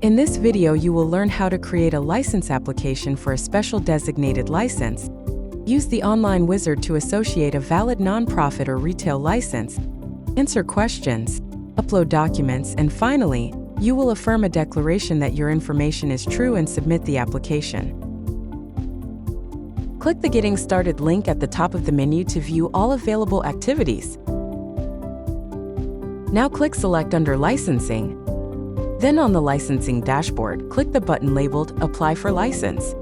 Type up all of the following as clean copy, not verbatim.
In this video, you will learn how to create a license application for a special designated license, use the online wizard to associate a valid nonprofit or retail license, answer questions, upload documents, and finally, you will affirm a declaration that your information is true and submit the application. Click the Getting Started link at the top of the menu to view all available activities. Now click Select under Licensing. Then on the licensing dashboard, click the button labeled Apply for License.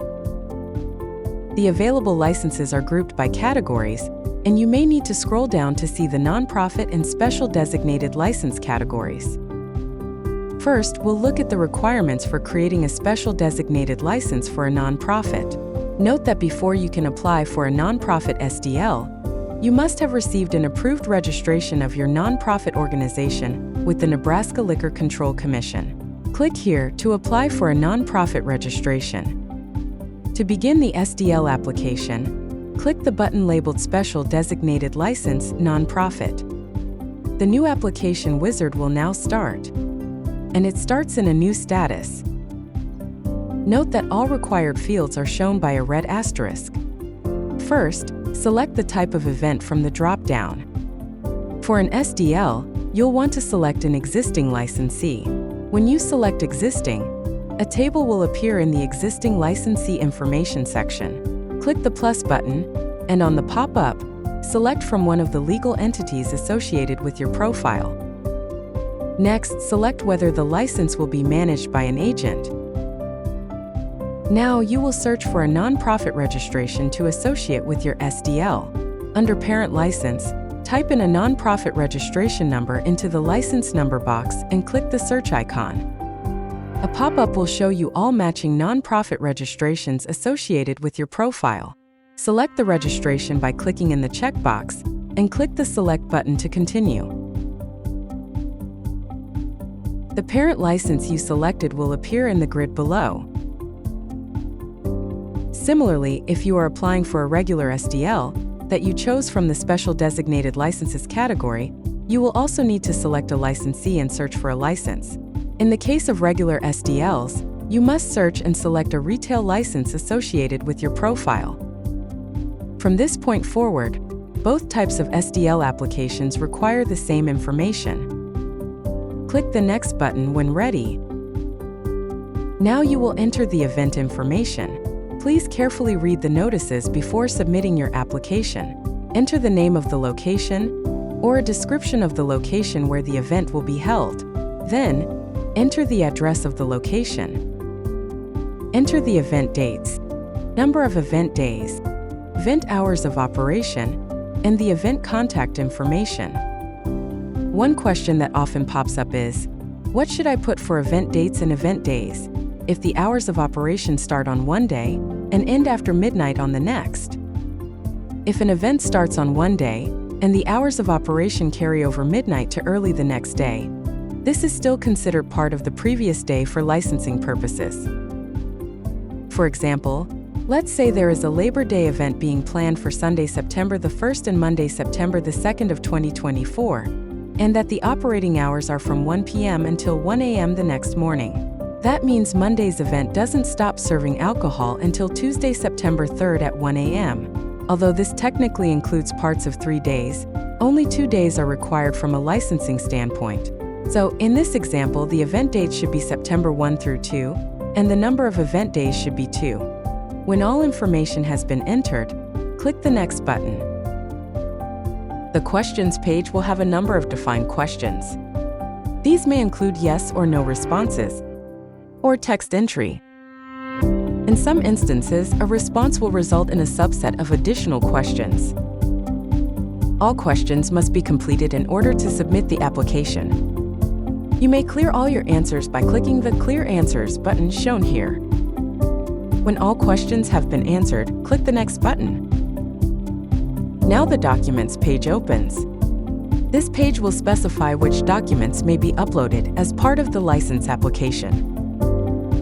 The available licenses are grouped by categories, and you may need to scroll down to see the nonprofit and special designated license categories. First, we'll look at the requirements for creating a special designated license for a nonprofit. Note that before you can apply for a nonprofit SDL, you must have received an approved registration of your nonprofit organization with the Nebraska Liquor Control Commission. Click here to apply for a nonprofit registration. To begin the SDL application, click the button labeled Special Designated License Nonprofit. The new application wizard will now start, and it starts in a new status. Note that all required fields are shown by a red asterisk. First, select the type of event from the drop-down. For an SDL, you'll want to select an existing licensee. When you select Existing, a table will appear in the Existing Licensee Information section. Click the plus button, and on the pop-up, select from one of the legal entities associated with your profile. Next, select whether the license will be managed by an agent. Now you will search for a nonprofit registration to associate with your SDL. Under Parent License, type in a nonprofit registration number into the license number box and click the search icon. A pop-up will show you all matching nonprofit registrations associated with your profile. Select the registration by clicking in the checkbox and click the Select button to continue. The parent license you selected will appear in the grid below. Similarly, if you are applying for a regular SDL that you chose from the Special Designated Licenses category, you will also need to select a licensee and search for a license. In the case of regular SDLs, you must search and select a retail license associated with your profile. From this point forward, both types of SDL applications require the same information. Click the Next button when ready. Now you will enter the event information. Please carefully read the notices before submitting your application. Enter the name of the location or a description of the location where the event will be held. Then, enter the address of the location. Enter the event dates, number of event days, event hours of operation, and the event contact information. One question that often pops up is, what should I put for event dates and event days if the hours of operation start on one day and end after midnight on the next? If an event starts on one day and the hours of operation carry over midnight to early the next day, this is still considered part of the previous day for licensing purposes. For example, let's say there is a Labor Day event being planned for Sunday, September the 1st and Monday, September the 2nd of 2024, and that the operating hours are from 1 p.m. until 1 a.m. the next morning. That means Monday's event doesn't stop serving alcohol until Tuesday, September 3rd at 1 a.m. Although this technically includes parts of 3 days, only 2 days are required from a licensing standpoint. So, in this example, the event date should be September 1 through 2, and the number of event days should be 2. When all information has been entered, click the Next button. The Questions page will have a number of defined questions. These may include yes or no responses, or text entry. In some instances, a response will result in a subset of additional questions. All questions must be completed in order to submit the application. You may clear all your answers by clicking the Clear Answers button shown here. When all questions have been answered, click the Next button. Now the Documents page opens. This page will specify which documents may be uploaded as part of the license application.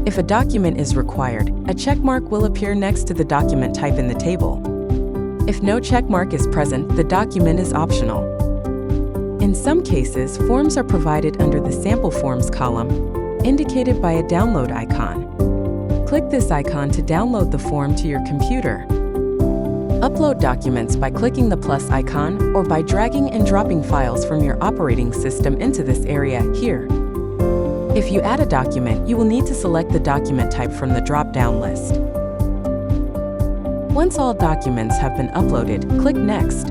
If a document is required, a checkmark will appear next to the document type in the table. If no checkmark is present, the document is optional. In some cases, forms are provided under the Sample Forms column, indicated by a download icon. Click this icon to download the form to your computer. Upload documents by clicking the plus icon or by dragging and dropping files from your operating system into this area here. If you add a document, you will need to select the document type from the drop-down list. Once all documents have been uploaded, click Next.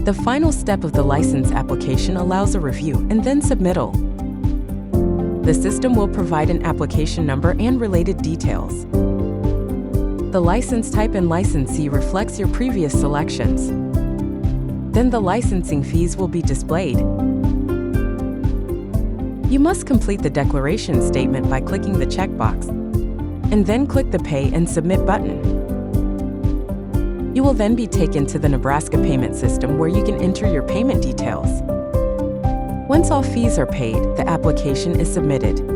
The final step of the license application allows a review and then submittal. The system will provide an application number and related details. The license type and licensee reflects your previous selections. Then the licensing fees will be displayed. You must complete the declaration statement by clicking the checkbox, and then click the Pay and Submit button. You will then be taken to the Nebraska payment system where you can enter your payment details. Once all fees are paid, the application is submitted.